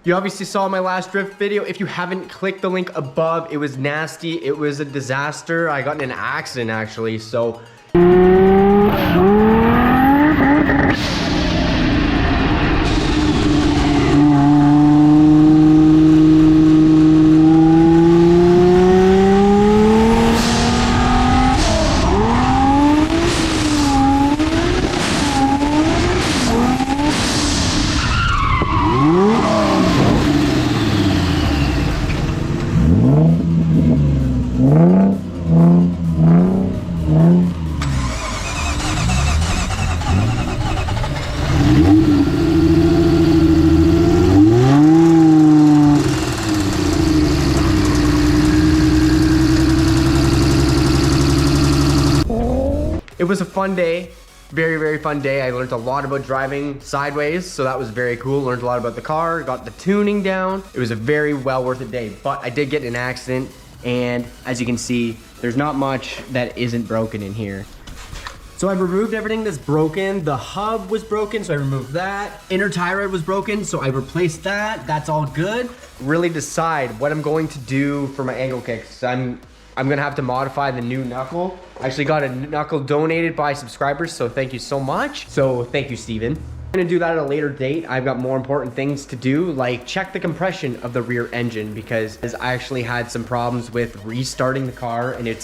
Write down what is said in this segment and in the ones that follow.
You obviously saw my last drift video. If you haven't, click the link above. It was nasty. It was a disaster. I got in an accident actually, so. It was a fun day, very, very fun day. I learned a lot about driving sideways, so that was very cool. Learned a lot about the car, got the tuning down. It was a very well worth it day, but I did get in an accident, and as you can see, there's not much that isn't broken in here. So I've removed everything that's broken. The hub was broken, so I removed that. Inner tie rod was broken, so I replaced that. That's all good. Really decide what I'm going to do for my angle kicks. I'm gonna have to modify the new knuckle. I actually got a knuckle donated by subscribers, so thank you so much. So thank you, Steven. I'm gonna do that at a later date. I've got more important things to do, like check the compression of the rear engine, because I actually had some problems with restarting the car and it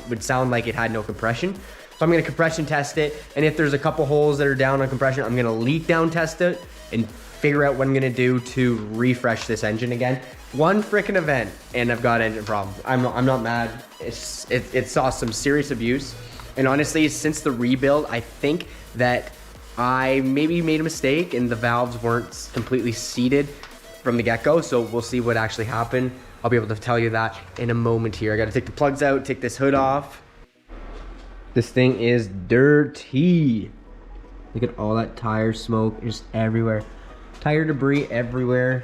would sound like it had no compression. So I'm gonna compression test it, and if there's a couple holes that are down on compression, I'm gonna leak down test it and figure out what I'm gonna do to refresh this engine again. One freaking event and I've got engine problems. I'm not mad. It saw some serious abuse, and honestly, since the rebuild, I think that I maybe made a mistake and the valves weren't completely seated from the get-go. So we'll see what actually happened. I'll be able to tell you that in a moment here. I got to take the plugs out, take this hood off. This thing is dirty. Look at all that tire smoke just everywhere. Tire debris everywhere.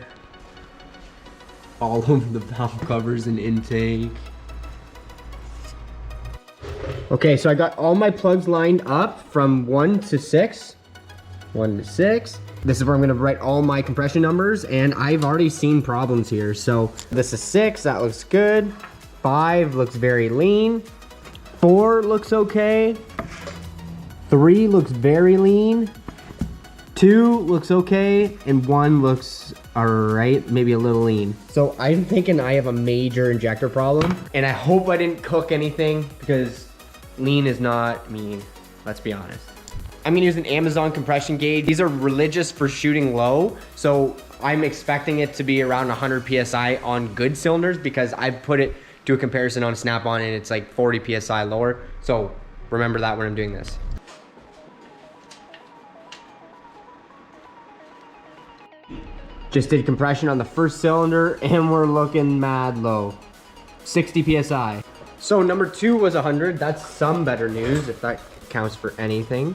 All over the valve covers and intake. Okay, so I got all my plugs lined up from 1 to 6. 1 to 6. This is where I'm gonna write all my compression numbers, and I've already seen problems here. So this is 6, that looks good. 5 looks very lean. 4 looks okay. 3 looks very lean. 2 looks okay, and 1 looks alright, maybe a little lean. So I'm thinking I have a major injector problem, and I hope I didn't cook anything, because lean is not mean, let's be honest. I'm gonna use an Amazon compression gauge. These are religious for shooting low, so I'm expecting it to be around 100 PSI on good cylinders, because I've put it to a comparison on Snap-on and it's like 40 PSI lower. So remember that when I'm doing this. Just did compression on the first cylinder and we're looking mad low. 60 PSI. So number 2 was 100. That's some better news, if that counts for anything.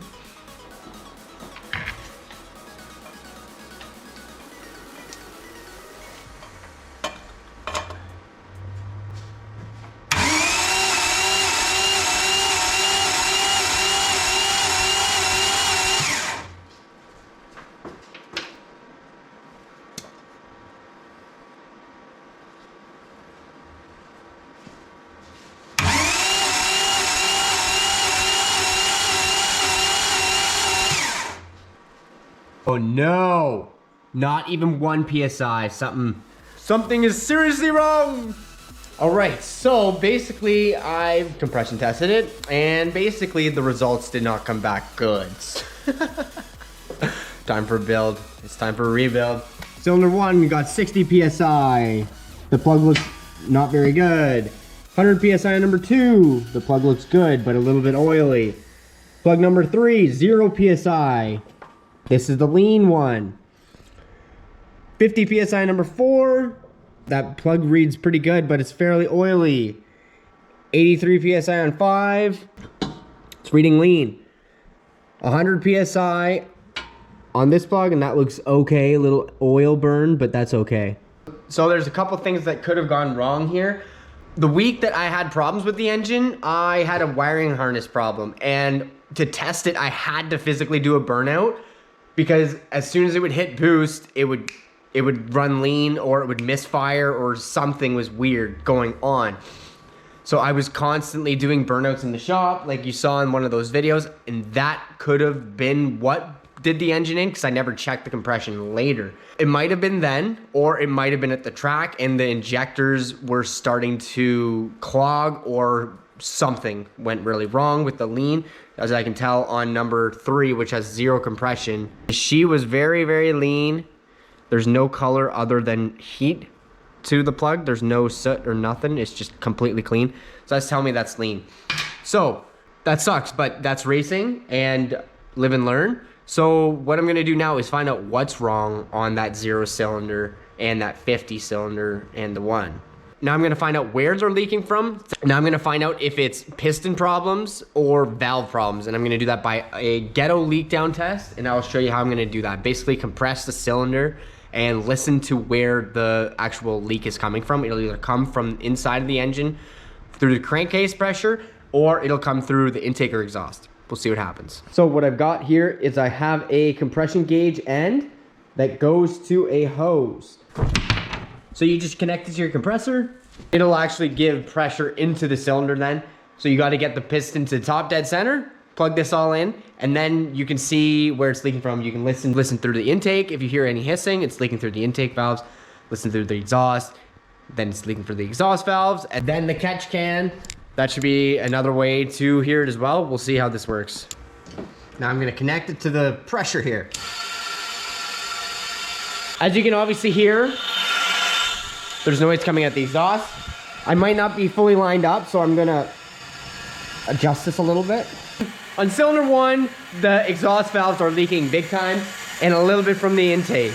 Oh no, not even 1 PSI, something is seriously wrong. All right, so basically I've compression tested it, and basically the results did not come back good. Time for a build, it's time for a rebuild. Cylinder 1 got 60 PSI. The plug looks not very good. 100 PSI on number 2. The plug looks good, but a little bit oily. Plug number 3, 0 PSI. This is the lean one. 50 PSI number 4. That plug reads pretty good, but it's fairly oily. 83 PSI on 5. It's reading lean. 100 PSI on this plug, and that looks okay. A little oil burn, but that's okay. So there's a couple things that could have gone wrong here. The week that I had problems with the engine, I had a wiring harness problem, and to test it, I had to physically do a burnout, because as soon as it would hit boost, it would it would run lean or it would misfire or something was weird going on. So I was constantly doing burnouts in the shop like you saw in one of those videos, and that could have been what did the engine in, because I never checked the compression later. It might have been then, or it might have been at the track and the injectors were starting to clog or something went really wrong with the lean. As I can tell on number 3, which has 0 compression, she was very, very lean. There's no color other than heat to the plug. There's no soot or nothing. It's just completely clean. So that's telling me that's lean. So that sucks, but that's racing and live and learn. So what I'm gonna do now is find out what's wrong on that 0 cylinder and that 50 cylinder and the 1. Now I'm gonna find out where they're leaking from. Now I'm gonna find out if it's piston problems or valve problems. And I'm gonna do that by a ghetto leak down test. And I'll show you how I'm gonna do that. Basically compress the cylinder and listen to where the actual leak is coming from. It'll either come from inside of the engine through the crankcase pressure, or it'll come through the intake or exhaust. We'll see what happens. So what I've got here is I have a compression gauge end that goes to a hose. So you just connect it to your compressor. It'll actually give pressure into the cylinder then. So you gotta get the piston to the top dead center, plug this all in, and then you can see where it's leaking from. You can listen through the intake. If you hear any hissing, it's leaking through the intake valves. Listen through the exhaust, then it's leaking through the exhaust valves, and then the catch can. That should be another way to hear it as well. We'll see how this works. Now I'm gonna connect it to the pressure here. As you can obviously hear, there's noise coming at the exhaust. I might not be fully lined up, so I'm gonna adjust this a little bit. On cylinder 1, the exhaust valves are leaking big time and a little bit from the intake.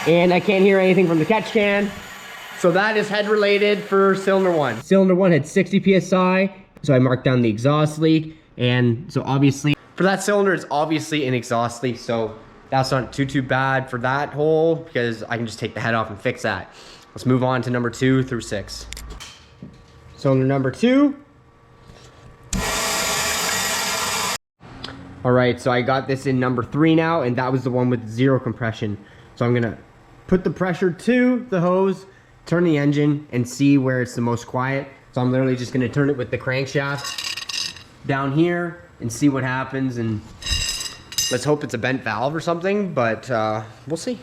And I can't hear anything from the catch can. So that is head related for cylinder 1. Cylinder 1 had 60 PSI, so I marked down the exhaust leak. And so obviously, for that cylinder, it's obviously an exhaust leak, so that's not too bad for that hole, because I can just take the head off and fix that. Let's move on to number 2 through 6. Cylinder number 2. All right, so I got this in number 3 now, and that was the one with 0 compression. So I'm gonna put the pressure to the hose, turn the engine, and see where it's the most quiet. So I'm literally just gonna turn it with the crankshaft down here and see what happens, and let's hope it's a bent valve or something, but we'll see.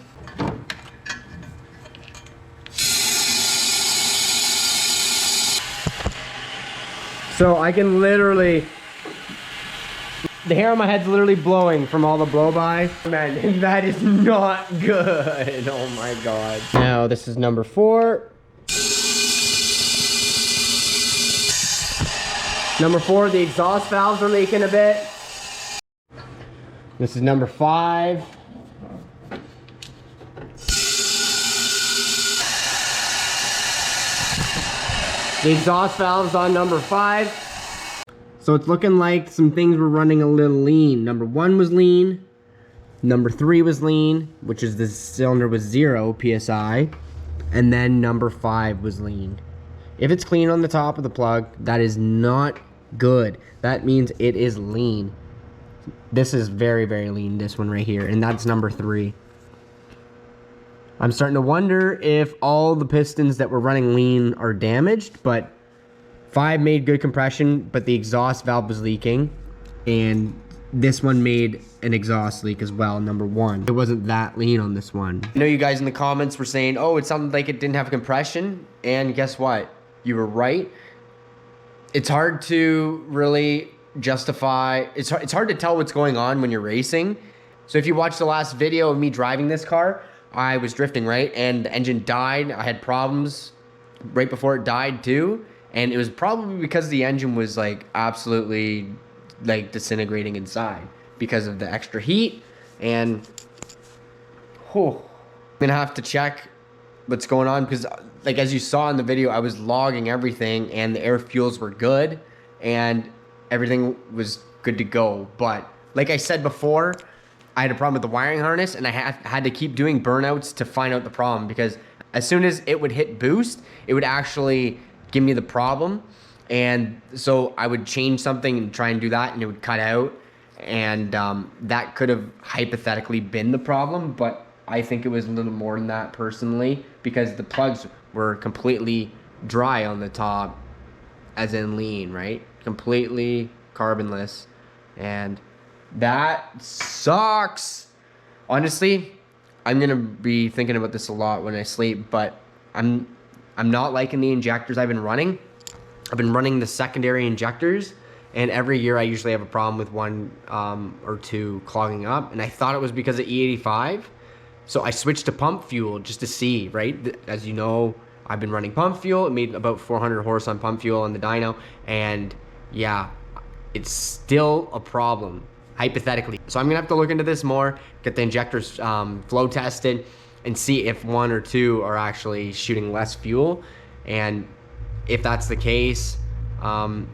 So I can literally, the hair on my head's literally blowing from all the blow-by. Man, that is not good. Oh my God. Now this is number 4. Number 4, the exhaust valves are leaking a bit. This is number 5. The exhaust valves on number 5. So it's looking like some things were running a little lean. Number 1 was lean. Number 3 was lean, which is the cylinder with 0 PSI. And then number 5 was lean. If it's clean on the top of the plug, that is not good. That means it is lean. This is very, very lean, this one right here. And that's number 3. I'm starting to wonder if all the pistons that were running lean are damaged, but 5 made good compression, but the exhaust valve was leaking. And this one made an exhaust leak as well, number 1. It wasn't that lean on this one. I know you guys in the comments were saying, oh, it sounded like it didn't have compression. And guess what? You were right. It's hard to really justify, it's hard to tell what's going on when you're racing. So if you watched the last video of me driving this car, I was drifting, right? And the engine died. I had problems right before it died too. And it was probably because the engine was like absolutely like disintegrating inside because of the extra heat. And I'm gonna have to check what's going on, because like as you saw in the video, I was logging everything and the air fuels were good and everything was good to go. But like I said before, I had a problem with the wiring harness, and I had to keep doing burnouts to find out the problem, because as soon as it would hit boost, it would actually give me the problem. And so I would change something and try and do that, and it would cut out. and that could have hypothetically been the problem, but I think it was a little more than that personally, because the plugs were completely dry on the top, as in lean, right? Completely carbonless, and that sucks. Honestly, I'm gonna be thinking about this a lot when I sleep, but I'm not liking the injectors I've been running. I've been running the secondary injectors, and every year I usually have a problem with one or two clogging up, and I thought it was because of E85. So I switched to pump fuel just to see, right? As you know, I've been running pump fuel. It made about 400 horse on pump fuel on the dyno, and yeah, it's still a problem, hypothetically. So I'm gonna have to look into this more, get the injectors flow tested, and see if one or two are actually shooting less fuel. And if that's the case,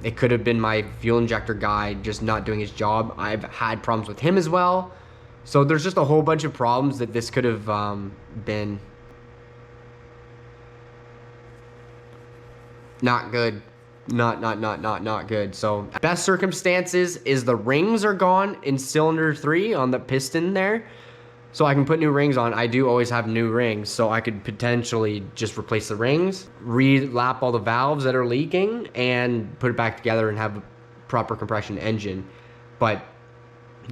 it could have been my fuel injector guy just not doing his job. I've had problems with him as well. So there's just a whole bunch of problems that this could have been not good. Not good. So best circumstances is the rings are gone in cylinder 3 on the piston there. So I can put new rings on. I do always have new rings, so I could potentially just replace the rings, re-lap all the valves that are leaking, and put it back together and have a proper compression engine. But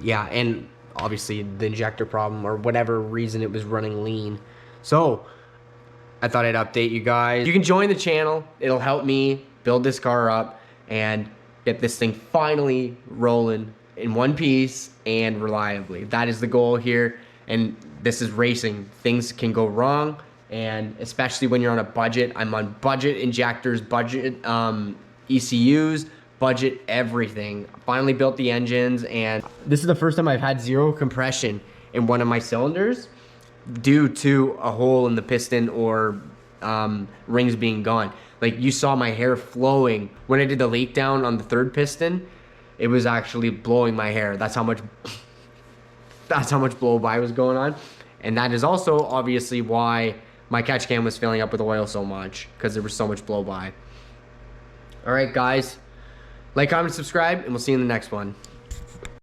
yeah, and obviously the injector problem or whatever reason it was running lean. So I thought I'd update you guys. You can join the channel. It'll help me build this car up and get this thing finally rolling in one piece and reliably. That is the goal here. And this is racing. Things can go wrong, and especially when you're on a budget. I'm on budget injectors, budget ECUs, budget everything. Finally built the engines, and this is the first time I've had zero compression in one of my cylinders due to a hole in the piston or rings being gone. Like, you saw my hair flowing when I did the leak down on the third piston. It was actually blowing my hair. That's how much blow by was going on. And that is also obviously why my catch can was filling up with oil so much, because there was so much blow by. All right, guys, like, comment, subscribe, and we'll see you in the next one.